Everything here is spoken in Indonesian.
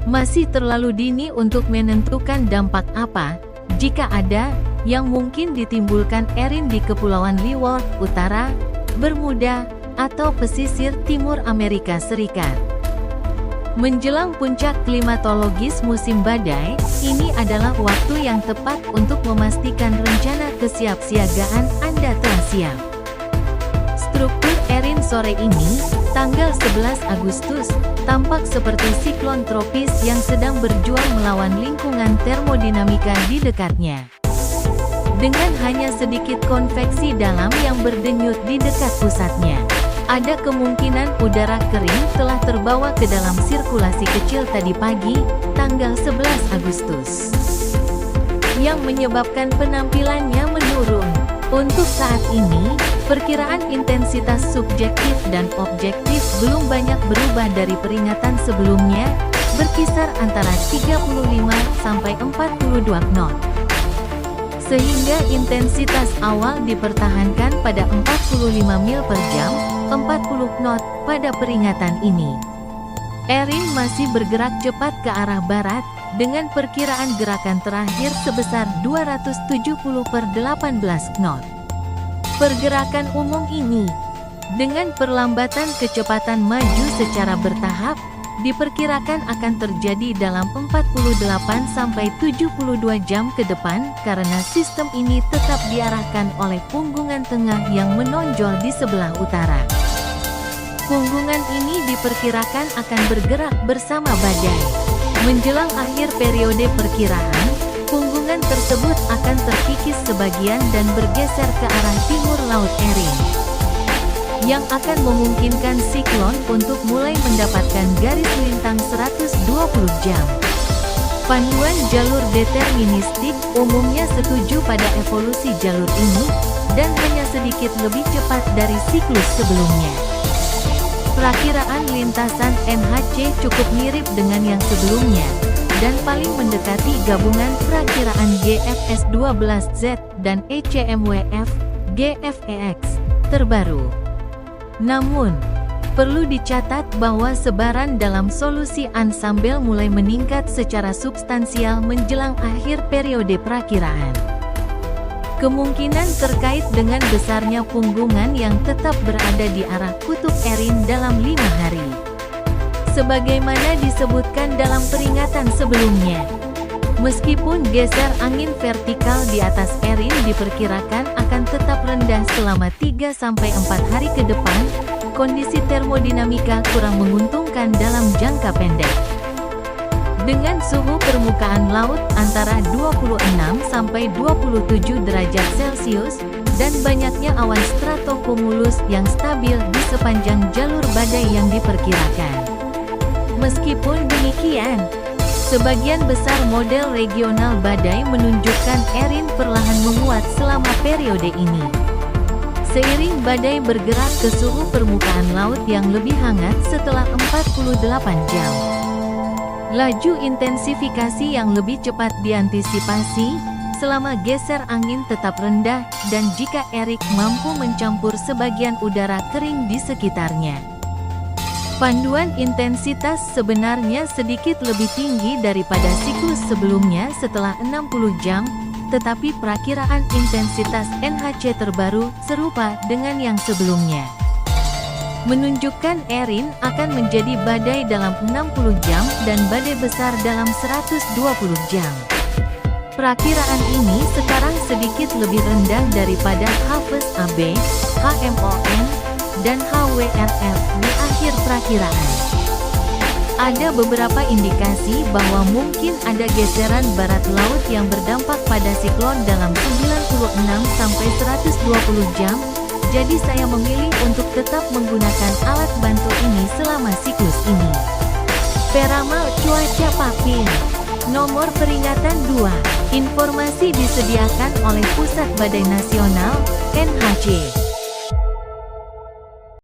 Masih terlalu dini untuk menentukan dampak apa, jika ada, yang mungkin ditimbulkan Erin di Kepulauan Leeward Utara, Bermuda, atau pesisir timur Amerika Serikat. Menjelang puncak klimatologis musim badai, ini adalah waktu yang tepat untuk memastikan rencana kesiapsiagaan Anda telah siap. Struktur Erin sore ini, tanggal 11 Agustus, tampak seperti siklon tropis yang sedang berjuang melawan lingkungan termodinamika di dekatnya. Dengan hanya sedikit konveksi dalam yang berdenyut di dekat pusatnya, ada kemungkinan udara kering telah terbawa ke dalam sirkulasi kecil tadi pagi, tanggal 11 Agustus, yang menyebabkan penampilannya menurun. Untuk saat ini, perkiraan intensitas subjektif dan objektif belum banyak berubah dari peringatan sebelumnya, berkisar antara 35 sampai 42 knot. Sehingga intensitas awal dipertahankan pada 45 mil per jam, 40 knot, pada peringatan ini. Erin masih bergerak cepat ke arah barat, dengan perkiraan gerakan terakhir sebesar 270 per 18 knot. Pergerakan umum ini, dengan perlambatan kecepatan maju secara bertahap, diperkirakan akan terjadi dalam 48 sampai 72 jam ke depan karena sistem ini tetap diarahkan oleh punggungan tengah yang menonjol di sebelah utara. Punggungan ini diperkirakan akan bergerak bersama badai. Menjelang akhir periode perkiraan, punggungan tersebut akan terkikis sebagian dan bergeser ke arah timur Laut Erin, yang akan memungkinkan siklon untuk mulai mendapatkan garis lintang 120 jam. Panduan jalur deterministik umumnya setuju pada evolusi jalur ini, dan hanya sedikit lebih cepat dari siklus sebelumnya. Perakiraan lintasan NHC cukup mirip dengan yang sebelumnya, dan paling mendekati gabungan perakiraan GFS12Z dan ECMWF, GFEX, terbaru. Namun, perlu dicatat bahwa sebaran dalam solusi ansambel mulai meningkat secara substansial menjelang akhir periode perakiraan. Kemungkinan terkait dengan besarnya punggungan yang tetap berada di arah kutub Erin dalam 5 hari. Sebagaimana disebutkan dalam peringatan sebelumnya, meskipun geser angin vertikal di atas Erin diperkirakan akan tetap rendah selama 3-4 hari ke depan, kondisi termodinamika kurang menguntungkan dalam jangka pendek. Dengan suhu permukaan laut antara 26 sampai 27 derajat Celcius, dan banyaknya awan stratocumulus yang stabil di sepanjang jalur badai yang diperkirakan. Meskipun demikian, sebagian besar model regional badai menunjukkan Erin perlahan menguat selama periode ini. Seiring badai bergerak ke suhu permukaan laut yang lebih hangat setelah 48 jam. Laju intensifikasi yang lebih cepat diantisipasi, selama geser angin tetap rendah, dan jika Erik mampu mencampur sebagian udara kering di sekitarnya. Panduan intensitas sebenarnya sedikit lebih tinggi daripada siklus sebelumnya setelah 60 jam, tetapi perakiraan intensitas NHC terbaru serupa dengan yang sebelumnya, menunjukkan Erin akan menjadi badai dalam 60 jam dan badai besar dalam 120 jam. Perakiraan ini sekarang sedikit lebih rendah daripada HAFES AB, HMON, dan HWRF di akhir perakiraan. Ada beberapa indikasi bahwa mungkin ada geseran barat laut yang berdampak pada siklon dalam 96 sampai 120 jam, jadi saya memilih untuk tetap menggunakan alat bantu ini selama siklus ini. Peramal cuaca Papin, nomor peringatan 2. Informasi disediakan oleh Pusat Badai Nasional, NHC.